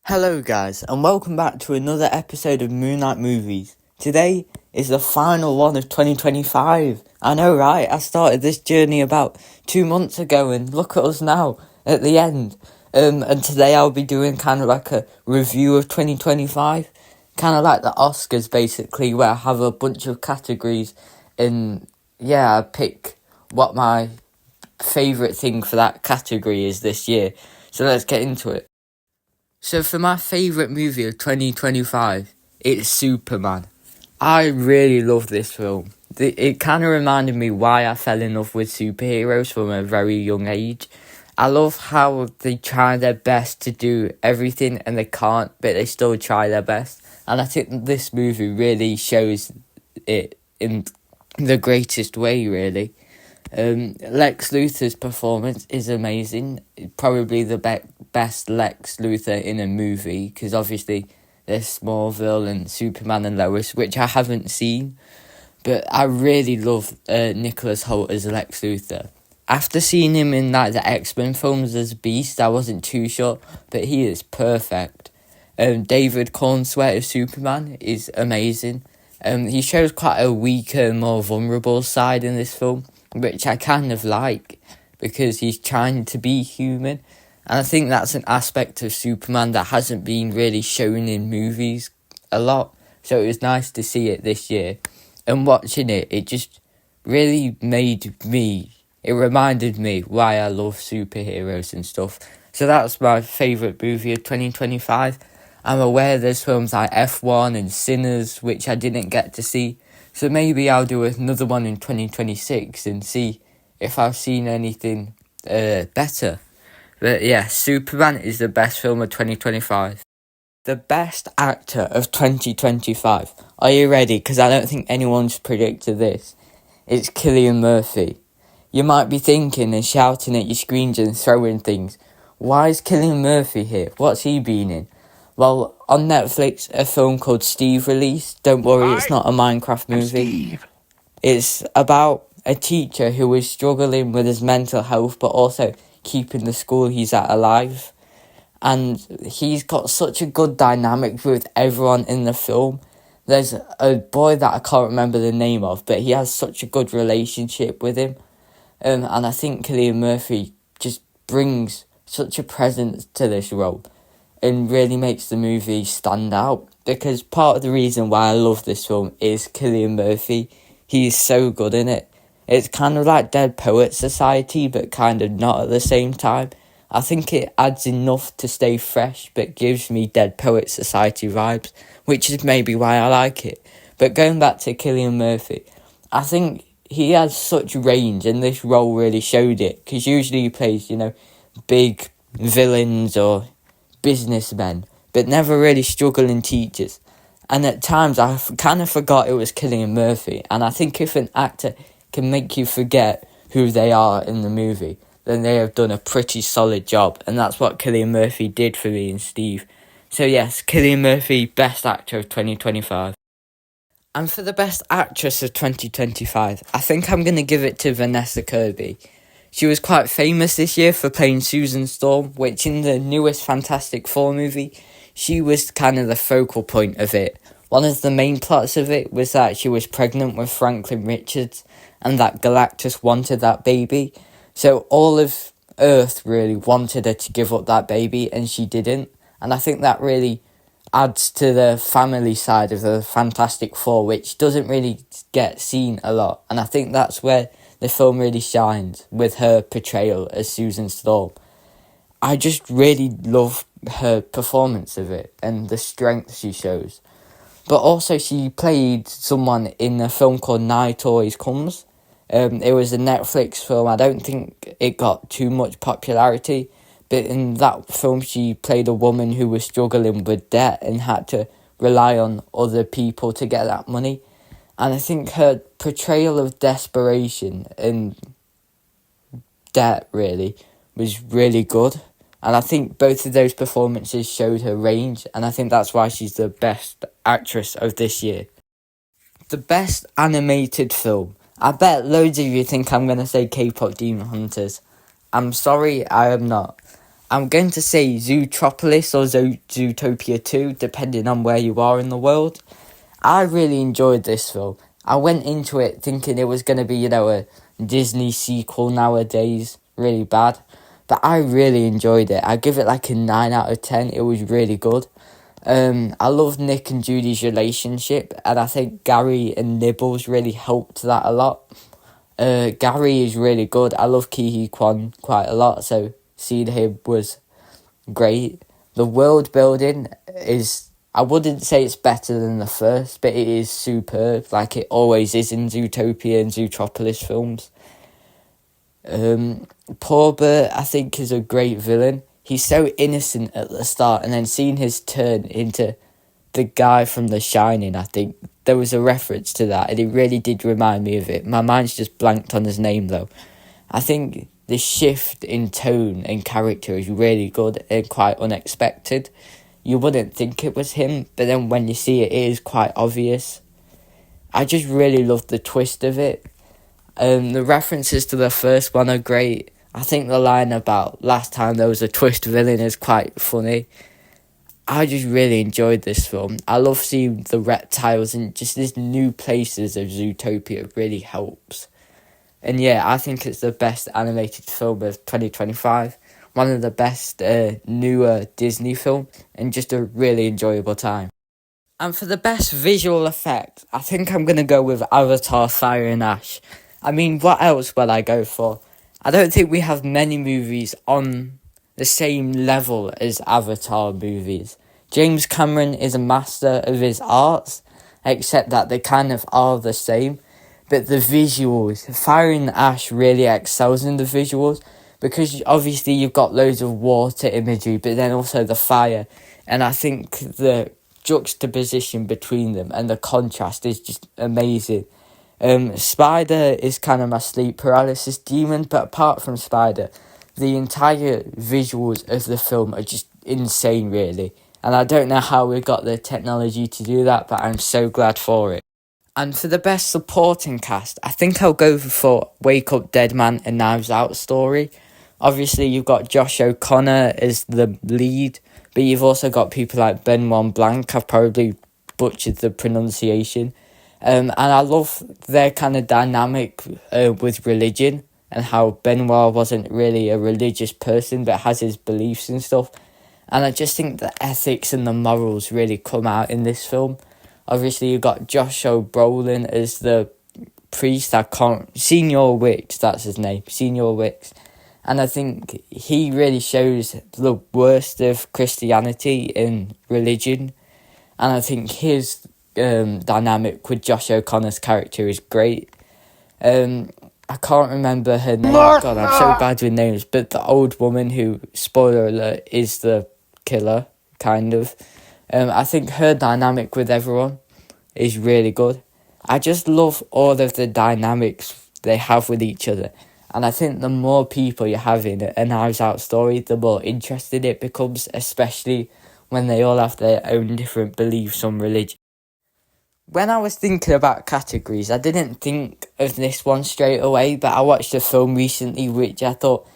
Hello guys, and welcome back to another episode of Moonlight Movies. Today is the final one of 2025. I know, right? I started this journey about 2 months ago, and look at us now, at the end. And today I'll be doing kind of like a review of 2025. Kind of like the Oscars, basically, where I have a bunch of categories, and I pick what my favourite thing for that category is this year. So let's get into it. So for my favourite movie of 2025, it's Superman. I really love this film. It kind of reminded me why I fell in love with superheroes from a very young age. I love how they try their best to do everything and they can't, but they still try their best. And I think this movie really shows it in the greatest way, really. Lex Luthor's performance is amazing. Probably the best Lex Luthor in a movie, because obviously there's Smallville and Superman and Lois, which I haven't seen. But I really love Nicholas Hoult as Lex Luthor. After seeing him in like the X-Men films as Beast, I wasn't too sure, but he is perfect. David Cornsweet as Superman is amazing. He shows quite a weaker, more vulnerable side in this film, which I kind of like, because he's trying to be human. And I think that's an aspect of Superman that hasn't been really shown in movies a lot. So it was nice to see it this year. And watching it, it just really it reminded me why I love superheroes and stuff. So that's my favourite movie of 2025. I'm aware there's films like F1 and Sinners, which I didn't get to see. So maybe I'll do another one in 2026 and see if I've seen anything better. But yeah, Superman is the best film of 2025. The best actor of 2025. Are you ready? Because I don't think anyone's predicted this. It's Cillian Murphy. You might be thinking and shouting at your screens and throwing things. Why is Cillian Murphy here? What's he been in? Well, on Netflix, a film called Steve released. Don't worry, it's not a Minecraft movie. It's about a teacher who is struggling with his mental health, but also keeping the school he's at alive. And he's got such a good dynamic with everyone in the film. There's a boy that I can't remember the name of, but he has such a good relationship with him. And I think Cillian Murphy just brings such a presence to this role and really makes the movie stand out, because part of the reason why I love this film is Cillian Murphy. He's so good in it. It's kind of like Dead Poets Society, but kind of not at the same time. I think it adds enough to stay fresh, but gives me Dead Poets Society vibes, which is maybe why I like it. But going back to Cillian Murphy, I think he has such range, and this role really showed it, because usually he plays, big villains or businessmen, but never really struggling teachers. And at times I kind of forgot it was Cillian Murphy, and I think if an actor can make you forget who they are in the movie, then they have done a pretty solid job, and that's what Cillian Murphy did for me and Steve. So yes, Cillian Murphy, best actor of 2025. And for the best actress of 2025, I think I'm going to give it to Vanessa Kirby. She was quite famous this year for playing Susan Storm, which in the newest Fantastic Four movie, she was kind of the focal point of it. One of the main plots of it was that she was pregnant with Franklin Richards and that Galactus wanted that baby. So all of Earth really wanted her to give up that baby, and she didn't. And I think that really adds to the family side of the Fantastic Four, which doesn't really get seen a lot. And I think that's where the film really shines, with her portrayal as Susan Storm. I just really love her performance of it and the strength she shows. But also she played someone in a film called Night Always Comes. It was a Netflix film. I don't think it got too much popularity, but in that film she played a woman who was struggling with debt and had to rely on other people to get that money. And I think her portrayal of desperation and debt really was really good. And I think both of those performances showed her range, and I think that's why she's the best actress of this year. The best animated film. I bet loads of you think I'm going to say K-pop Demon Hunters. I'm sorry, I am not. I'm going to say Zootropolis or Zootopia 2, depending on where you are in the world. I really enjoyed this film. I went into it thinking it was going to be, a Disney sequel nowadays, really bad. But I really enjoyed it. I give it like a 9 out of 10. It was really good. I love Nick and Judy's relationship, and I think Gary and Nibbles really helped that a lot. Gary is really good. I love Ke Huy Quan quite a lot, so seeing him was great. The world building is, I wouldn't say it's better than the first, but it is superb, like it always is in Zootopia and Zootropolis films. Poor Bert, I think, is a great villain. He's so innocent at the start, and then seeing his turn into the guy from The Shining, I think there was a reference to that, and it really did remind me of it. My mind's just blanked on his name, though. I think the shift in tone and character is really good and quite unexpected. You wouldn't think it was him, but then when you see it, it is quite obvious. I just really loved the twist of it. The references to the first one are great. I think the line about last time there was a twist villain is quite funny. I just really enjoyed this film. I love seeing the reptiles and just these new places of Zootopia really helps. And yeah, I think it's the best animated film of 2025. One of the best newer Disney films, and just a really enjoyable time. And for the best visual effect, I think I'm going to go with Avatar Fire and Ash. I mean, what else will I go for? I don't think we have many movies on the same level as Avatar movies. James Cameron is a master of his arts, except that they kind of are the same. But the visuals, Fire and Ash really excels in the visuals, because obviously you've got loads of water imagery, but then also the fire. And I think the juxtaposition between them and the contrast is just amazing. Spider is kind of my sleep paralysis demon, but apart from Spider, the entire visuals of the film are just insane, really. And I don't know how we got the technology to do that, but I'm so glad for it. And for the best supporting cast, I think I'll go for Wake Up Dead Man and Knives Out story. Obviously, you've got Josh O'Connor as the lead, but you've also got people like Benoit Blanc. I've probably butchered the pronunciation. And I love their kind of dynamic with religion, and how Benoit wasn't really a religious person but has his beliefs and stuff. And I just think the ethics and the morals really come out in this film. Obviously, you've got Josh Brolin as the priest. Senior Wicks, that's his name, Senior Wicks. And I think he really shows the worst of Christianity in religion. And I think his dynamic with Josh O'Connor's character is great. I can't remember her name. God, I'm so bad with names. But the old woman who, spoiler alert, is the killer, kind of. I think her dynamic with everyone is really good. I just love all of the dynamics they have with each other. And I think the more people you have in a Knives Out story, the more interesting it becomes, especially when they all have their own different beliefs on religion. When I was thinking about categories, I didn't think of this one straight away, but I watched a film recently which I thought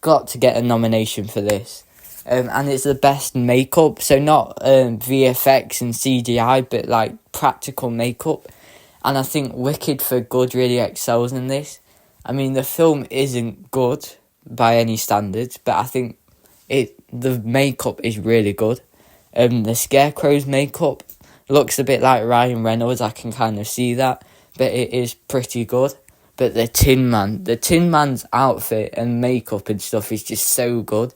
got to get a nomination for this. And it's the best makeup, so not VFX and CGI, but like practical makeup. And I think Wicked for Good really excels in this. I mean, the film isn't good by any standards, but I think the makeup is really good. The Scarecrow's makeup looks a bit like Ryan Reynolds, I can kind of see that, but it is pretty good. But the Tin Man's outfit and makeup and stuff is just so good.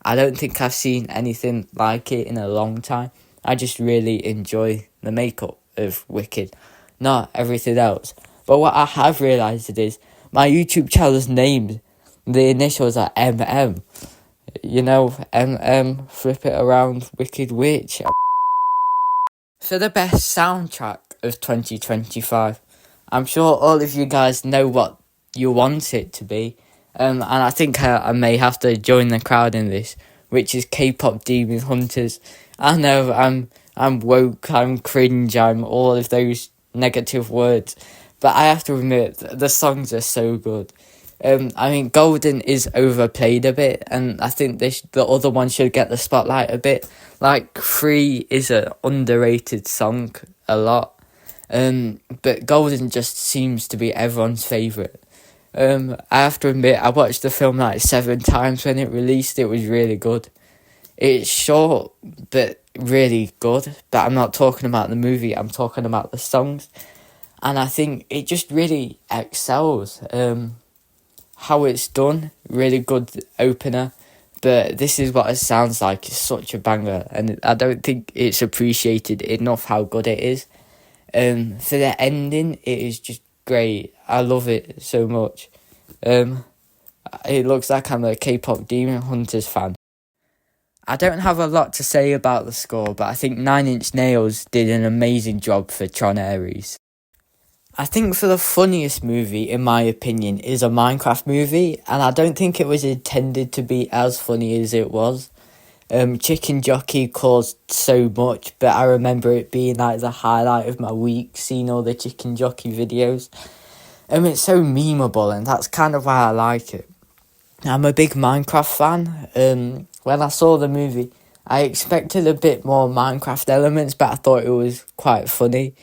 I don't think I've seen anything like it in a long time. I just really enjoy the makeup of Wicked, not everything else. But what I have realised is my YouTube channel's named, the initials are MM. You know, MM, flip it around, Wicked Witch. For the best soundtrack of 2025, I'm sure all of you guys know what you want it to be. And I think I may have to join the crowd in this, which is K-pop Demon Hunters. I know I'm woke, I'm cringe, I'm all of those negative words, but I have to admit the songs are so good. I mean, Golden is overplayed a bit, and I think the other one should get the spotlight a bit. Like, Free is an underrated song a lot, but Golden just seems to be everyone's favourite. I have to admit, I watched the film like 7 times when it released. It was really good. It's short, but really good. But I'm not talking about the movie, I'm talking about the songs. And I think it just really excels. How it's done, really good opener. But this is what it sounds like. It's such a banger. And I don't think it's appreciated enough how good it is. For the ending, it is just great. I love it so much. It looks like I'm a K-pop Demon Hunters fan. I don't have a lot to say about the score, but I think Nine Inch Nails did an amazing job for Tron Ares. I think for the funniest movie, in my opinion, is a Minecraft movie, and I don't think it was intended to be as funny as it was. Chicken Jockey caused so much, but I remember it being like the highlight of my week, seeing all the Chicken Jockey videos. It's so memeable, and that's kind of why I like it. I'm a big Minecraft fan. When I saw the movie, I expected a bit more Minecraft elements, but I thought it was quite funny.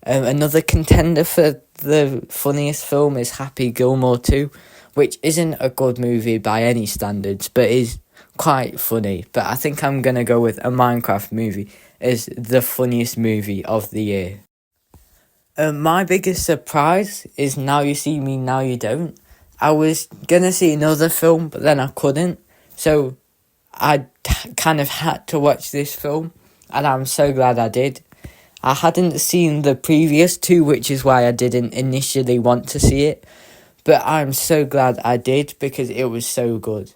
Another contender for the funniest film is Happy Gilmore 2, which isn't a good movie by any standards, but is quite funny. But I think I'm going to go with a Minecraft movie as the funniest movie of the year. My biggest surprise is Now You See Me, Now You Don't. I was going to see another film, but then I couldn't. So I kind of had to watch this film, and I'm so glad I did. I hadn't seen the previous 2, which is why I didn't initially want to see it. But I'm so glad I did, because it was so good.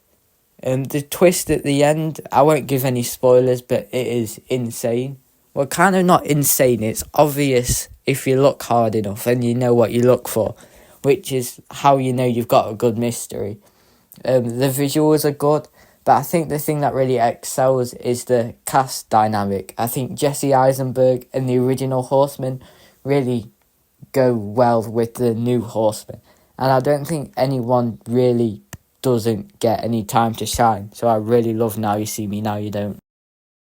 The twist at the end, I won't give any spoilers, but it is insane. Well, kind of not insane, it's obvious if you look hard enough and you know what you look for, which is how you know you've got a good mystery. The visuals are good, but I think the thing that really excels is the cast dynamic. I think Jesse Eisenberg and the original Horseman really go well with the new Horseman. And I don't think anyone really doesn't get any time to shine. So I really love Now You See Me, Now You Don't.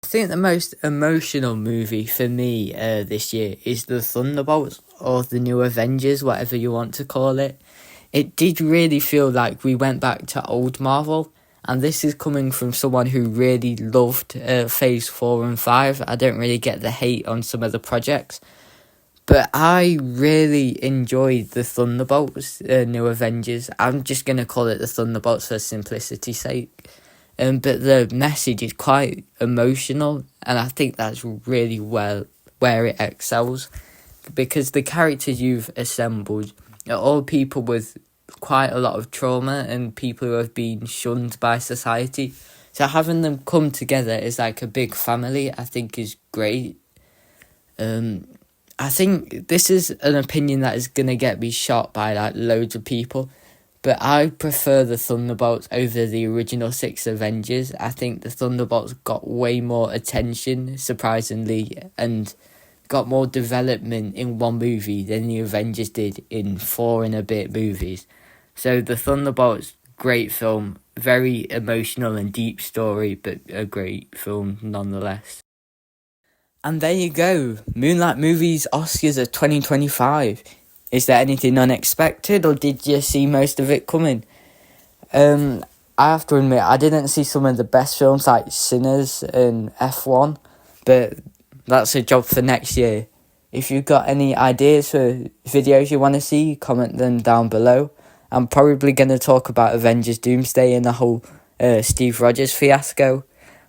I think the most emotional movie for me this year is The Thunderbolts, or The New Avengers, whatever you want to call it. It did really feel like we went back to old Marvel, and this is coming from someone who really loved Phase 4 and 5. I don't really get the hate on some of the projects, but I really enjoyed The Thunderbolts, New Avengers. I'm just going to call it The Thunderbolts for simplicity's sake. But the message is quite emotional, and I think that's really well where it excels, because the characters you've assembled are all people with quite a lot of trauma and people who have been shunned by society. So having them come together as like a big family, I think is great. I think this is an opinion that is going to get me shot by like loads of people, but I prefer the Thunderbolts over the original 6 Avengers. I think the Thunderbolts got way more attention, surprisingly, and got more development in one movie than the Avengers did in 4 and a bit movies. So the Thunderbolts, great film, very emotional and deep story, but a great film nonetheless. And there you go, Moonlight Movies Oscars of 2025. Is there anything unexpected, or did you see most of it coming? I have to admit, I didn't see some of the best films like Sinners and F1, but that's a job for next year. If you've got any ideas for videos you want to see, comment them down below. I'm probably going to talk about Avengers Doomsday and the whole Steve Rogers fiasco.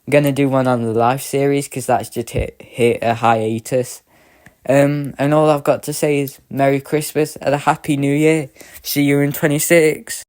I'm going to do one on the live series, because that's just hit a hiatus. And all I've got to say is Merry Christmas and a Happy New Year. See you in 26.